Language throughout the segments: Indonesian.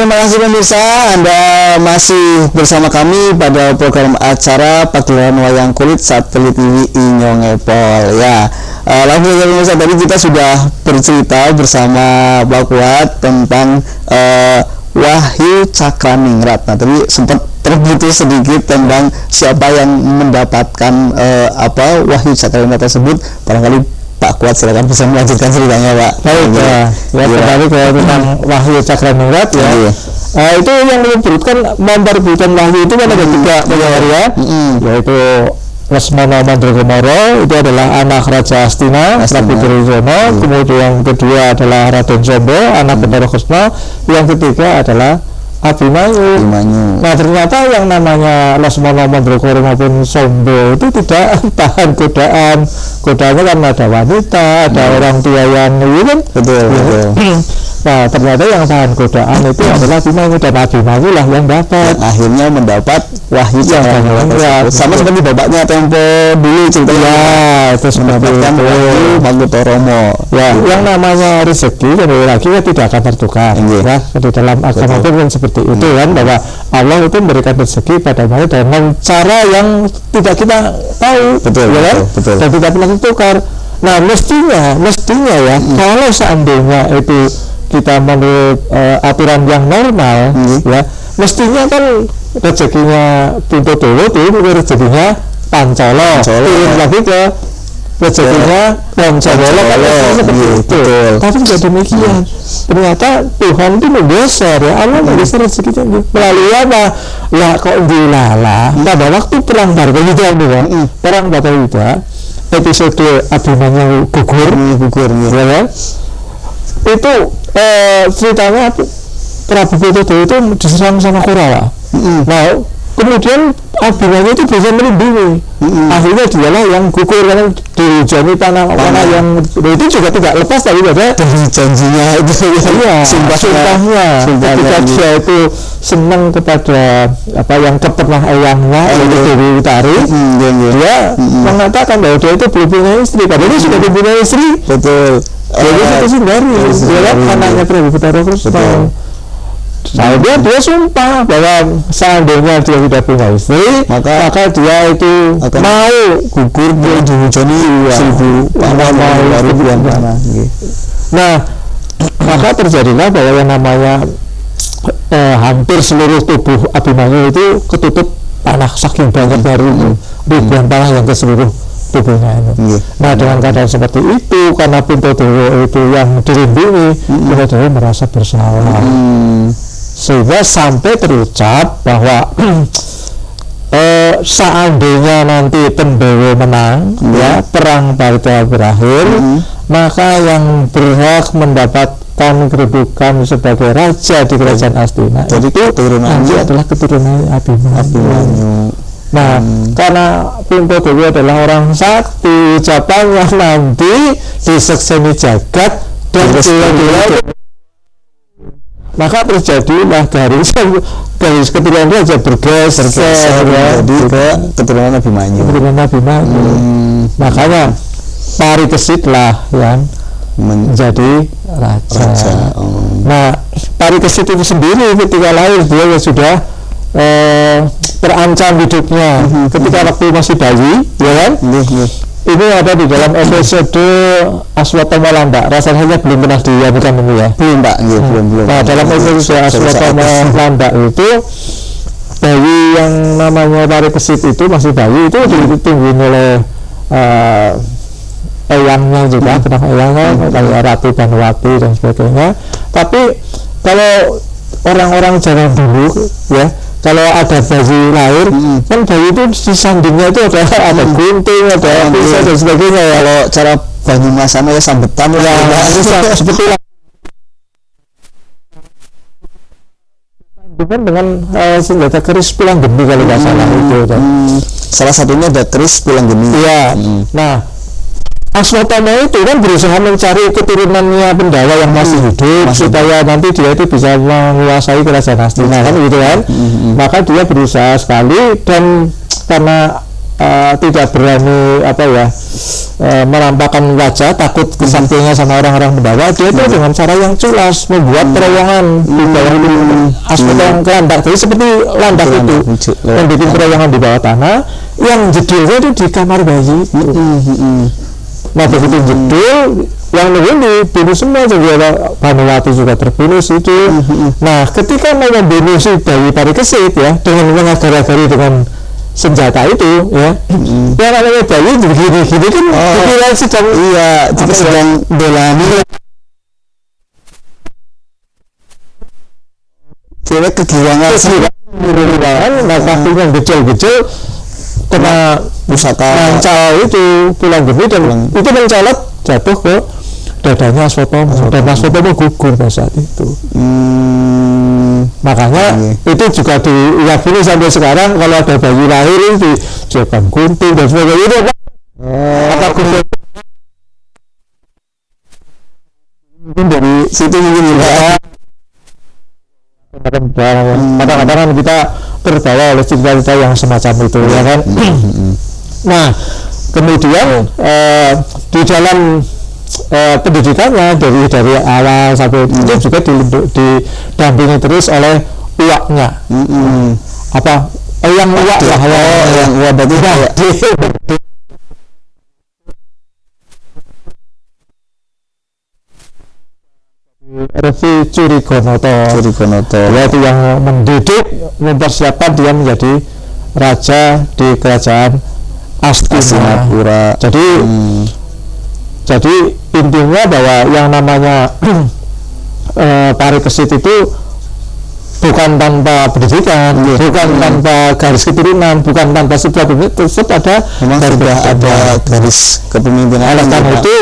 terima kasih pemirsa, Anda masih bersama kami pada program acara Pagelaran Wayang Kulit Satelit TV Inyong Epol ya. Langsung saja pemirsa, tadi kita sudah bercerita bersama Pak Kuat tentang Wahyu Cakraningrat. Nah, tadi sempat terputus sedikit tentang siapa yang mendapatkan Wahyu Cakraningrat tersebut. Barangkali Pak Kuat silakan bisa melanjutkan ceritanya, Pak. Baik kembali ke tentang Wahyu Cakraningrat ya. Itu yang memperebutkan Wahyu itu kan ada 3 ya, yaitu Lesmana Mandragomara, itu adalah anak Raja Astina, Prabu Duryodana. Kemudian yang kedua adalah Raden Sombo, anak Bathara Kresna. Yang ketiga adalah Abimanyu. Nah, ternyata yang namanya Lesmana Mandragora maupun Sombo itu tidak tahan godaan. Godaannya kan ada wanita, ada orang tua yang kan? Betul. Nah, ternyata yang tahan godaan itu adalah Abimanyu, dan Abimanyu lah yang dapat. Akhirnya mendapat Wahyu Cakraningrat. Sama seperti bapaknya Tempo dulu ceritanya. Ya, itu mendapatkan Wahyu Magotoromo. Ya, yang namanya rezeki kembali lagi tidak akan tertukar. Ya, di dalam agama pun seperti itu kan, bahwa Allah itu memberikan rezeki pada manusia dengan cara yang tidak kita tahu. Betul. Dan tidak pernah tertukar. Nah, mestinya ya, kalau seandainya itu kita menurut aturan yang normal, ya, mestinya kan rezekinya Pinto Dewa itu rezekinya Pancolo, turun lagi ke rezekinya Pancolo, seperti itu. Tapi tidak demikian. Ternyata Tuhan itu menggeser ya, Allah menggeser rezekinya melalui apa? Ya kok dilala pada waktu perang Bharatayuddha nih, perang Bharatayuddha, episode Abimanyu gugur ya kan? Itu ceritanya Prabu Pirtadawa itu diserang sama Kurawa. Nah, kemudian Abimanyu itu bisa melindungi. Akhirnya dialah yang gugur karena dihujani tanah yang itu juga tidak lepas daripada janjinya itu. Sumpahnya. Ketika dia itu senang kepada yang pernah eyangnya yaitu Dewi Utari, dia mengatakan bahwa dia itu belum punya istri, padahal dia sudah punya istri. Betul. Jadi itu sendiri, dia anaknya Prabu Bathara Kresna. Dia sumpah bahwa seandainya dia tidak punya istri, maka dia itu mau gugur dihujani 1000 tanah. Nah, maka terjadilah bahwa yang namanya hampir seluruh tubuh Abimanyu itu ketutup tanah, saking banyak dari ribuan tanah yang ke seluruh tubuhnya ini. Nah, dengan keadaan seperti itu, karena Pinto Dewa itu yang dilindungi, Pinto Dewa merasa bersalah, sehingga sampai terucap bahwa seandainya nanti Pendewa menang, ya, perang Bharatayuddha berakhir, maka yang berhak mendapatkan kedudukan sebagai raja di kerajaan Astina, jadi itu nanti adalah keturunan Abimanyu. Nah, karena Pinto Dewa adalah orang sakti, ucapannya nanti disekseni jagat dan maka terjadilah garis keturunan raja bergeser jadi ke keturunan Abimanyu. Makanya Parikesit yang menjadi raja. Nah, Parikesit itu sendiri ketika lahir dia sudah terancam hidupnya ketika waktu masih bayi, ya kan? Ini ada di dalam episode Aswatama Landak. Rasanya belum pernah diadukan ini ya. Belum. Nah, dalam episode Aswatama Landak itu bayi yang namanya Parikesit itu masih bayi, itu ditunggu oleh eyangnya juga, pernah eyangnya kayak Ratu Banwati dan sebagainya. Tapi kalau orang-orang zaman dulu ya, kalau ada bayi lahir, kan bayi itu di sandingnya itu ada gunting, ada pisau dan sebagainya. Kalau cara Banyumas sama ya sambetan ya, seperti dengan senjata keris pulang geni kalau nggak salah itu. Salah satunya ada keris pulang geni. Iya. Nah, Aswatama itu kan berusaha mencari keturunannya Pendawa yang masih hidup supaya nanti dia itu bisa menguasai kerajaan Astina kan gitu kan. Maka dia berusaha sekali, dan karena tidak berani menampakkan wajah, takut kesampingnya sama orang-orang mendawa, dia itu dengan cara yang culas membuat terowongan di bawah aspek yang landak, jadi seperti landak itu membuat terowongan di bawah tanah yang jedulnya itu di kamar bayi itu. Nah begitu jedul yang nunggu dibunuh semua, juga Bhanuwati juga terbunuh situ. Nah ketika mau membunuh si bayi Parikesit ya dengan mengagar-agari dengan senjata itu ya, yang namanya bayi begini kan dikira sedang sedang belani kira kegirangan nah kakinya gejol kena pusaka mancal itu tulang geni dan itu mencolot jatuh ke dadanya Aswatama dan Aswatama gugur pada saat itu. Makanya itu juga diyakini sampai sekarang kalau ada bayi lahir itu dijepan gunting dan sebagainya itu mungkin dari situ mungkin kadang-kadang kita terbawa oleh cerita-cerita yang semacam itu ya kan. Nah kemudian di dalam pendidikannya dari awal sampai itu juga didampingi terus oleh uaknya. Yang uak lah yang uak berarti Resi Curigonoto yaitu yang mendidik, mempersiapkan dia menjadi raja di kerajaan Hastinapura. Jadi intinya bahwa yang namanya Parikesit itu bukan tanpa pendidikan, bukan tanpa garis keturunan, bukan tanpa sebuah tetap ada garis kepemimpinan. Oleh karena itu,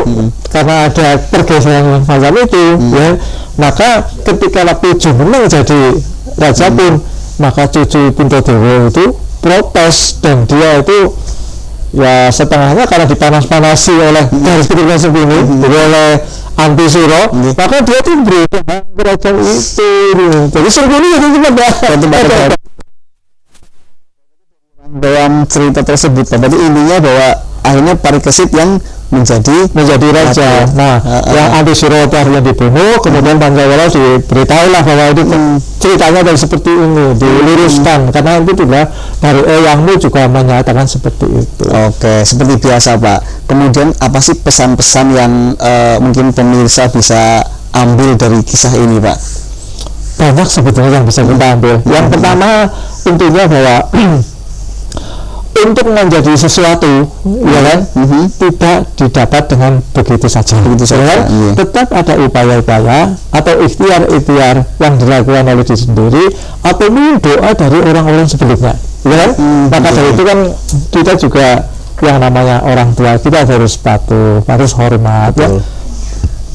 karena ada pergeseran macam itu, ya, maka ketika Laku Jumeneng jadi raja pun, maka cucu Puntadewa itu protes dan dia itu ya setengahnya karena dipanas-panasi oleh garis keturunan sebelumnya, oleh Antisuro, maka dia tuh berusaha kerajaan itu. Jadi sebetulnya itu cuma dalam cerita tersebut. Jadi intinya bahwa akhirnya Parikesit yang menjadi raja. Nah, yang Antisuro yang dibunuh, kemudian Pancawala diberitahulah bahwa itu ceritanya dari seperti ini, diluruskan karena itu juga dari eyangmu juga menyatakan seperti itu. Oke, seperti biasa Pak. Kemudian apa sih pesan-pesan yang mungkin pemirsa bisa ambil dari kisah ini Pak? Banyak sebetulnya yang bisa kita ambil. Yang pertama tentunya bahwa untuk menjadi sesuatu, ya kan, tidak didapat dengan begitu saja. Tetap ada upaya-upaya atau ikhtiar-ikhtiar yang dilakukan oleh diri sendiri atau doa dari orang-orang sebelumnya, ya kan. Maka dari itu kan kita juga yang namanya orang tua kita harus patuh, harus hormat. Ya.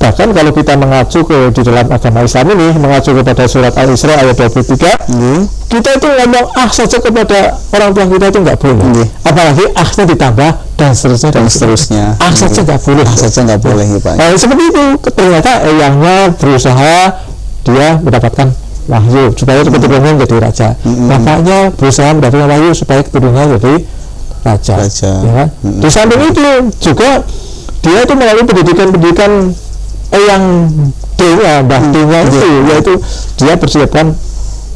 Bahkan kalau kita mengacu di dalam agama Islam ini, mengacu kepada surat Al-Isra ayat 23, kita itu ngomong saja kepada orang tua kita itu nggak boleh. Apalagi nya ditambah dan seterusnya. Saja nggak boleh. Saja nggak boleh ya Pak. Seperti itu. Ternyata eyangnya berusaha dia mendapatkan wahyu supaya keturunannya menjadi raja. Makanya berusaha mendapatkan wahyu supaya keturunannya jadi raja. Ya. Di samping itu juga dia itu melalui pendidikan yang Mbah Dewa itu, yaitu dia persiapkan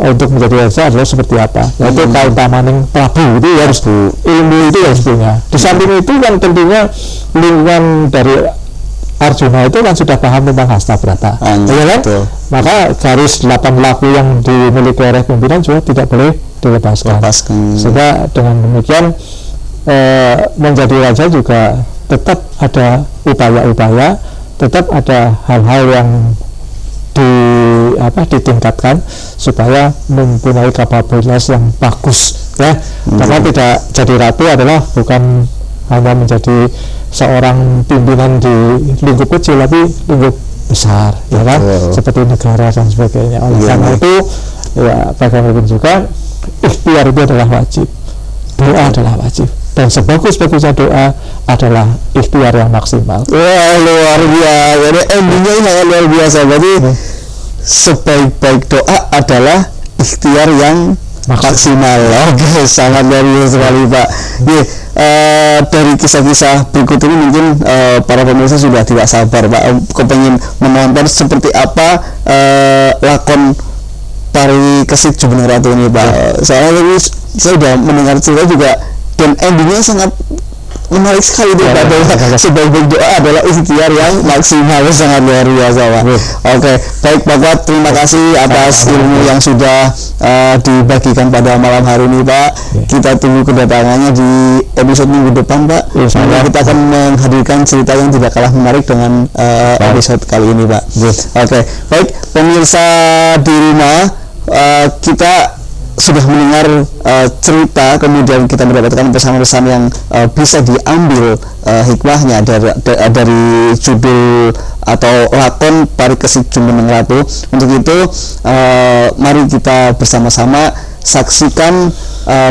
untuk menjadi raja adalah seperti apa, yaitu kautamaning Prabu itu harus ilmu itu harus punya. Di samping itu kan tentunya lingkungan dari Arjuna itu kan sudah paham tentang Hastabrata, ya kan? Maka garis 8 laku yang dimiliki oleh pimpinan juga tidak boleh dilepaskan. Sehingga dengan demikian menjadi raja juga tetap ada upaya-upaya, tetap ada hal-hal yang ditingkatkan supaya mempunyai kapabilitas yang bagus, ya. Karena tidak jadi ratu adalah bukan hanya menjadi seorang pimpinan di lingkup kecil, tapi lingkup besar, ya kan, seperti negara dan sebagainya. Oleh karena itu, ya bagaimanapun juga ikhtiar itu adalah wajib, doa adalah wajib. Dan sebagus-bagusnya doa adalah ikhtiar yang maksimal. Wah, luar biasa. Jadi endingnya ini luar biasa. Jadi sebaik-baik doa adalah ikhtiar yang maksimal. Oke, sangat luar biasa sekali Pak. Dari kisah-kisah berikut ini mungkin para pemirsa sudah tidak sabar Pak, kepengen menonton seperti apa lakon Pari Kesit Jumeneng Ratu ini Pak. Soalnya tadi saya sudah mendengar cerita juga dan endingnya sangat menarik sekali tuh Pak, bahwa sebagai doa adalah ikhtiar yang maksimal, sangat luar biasa Pak. Oke, baik Bapak, terima kasih atas ilmu yang sudah dibagikan pada malam hari ini Pak. Kita tunggu kedatangannya di episode minggu depan Pak. Kita akan menghadirkan cerita yang tidak kalah menarik dengan episode kali ini Pak. Oke, baik pemirsa di rumah, kita sudah mendengar cerita, kemudian kita mendapatkan pesan-pesan yang bisa diambil hikmahnya dari judul atau lakon Pari Kesit Jumeneng Ratu. Untuk itu mari kita bersama-sama saksikan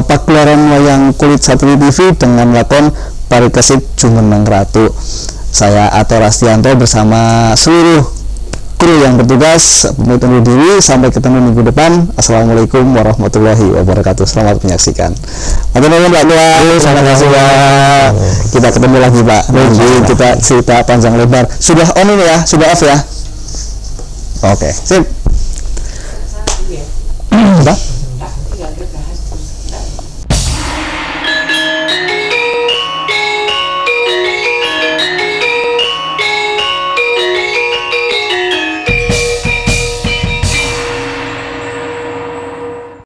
pagelaran wayang kulit Satelit TV dengan lakon Pari Kesit Jumeneng Ratu. Saya Ato Rastianto bersama seluruh kru yang bertugas pamit undur diri, sampai ketemu minggu depan. Assalamualaikum warahmatullahi wabarakatuh. Selamat menyaksikan. Terima kasih Pak. Kita ketemu lagi Pak. Nanti kita cerita panjang lebar. Sudah on ini ya, sudah off ya. Oke, sip.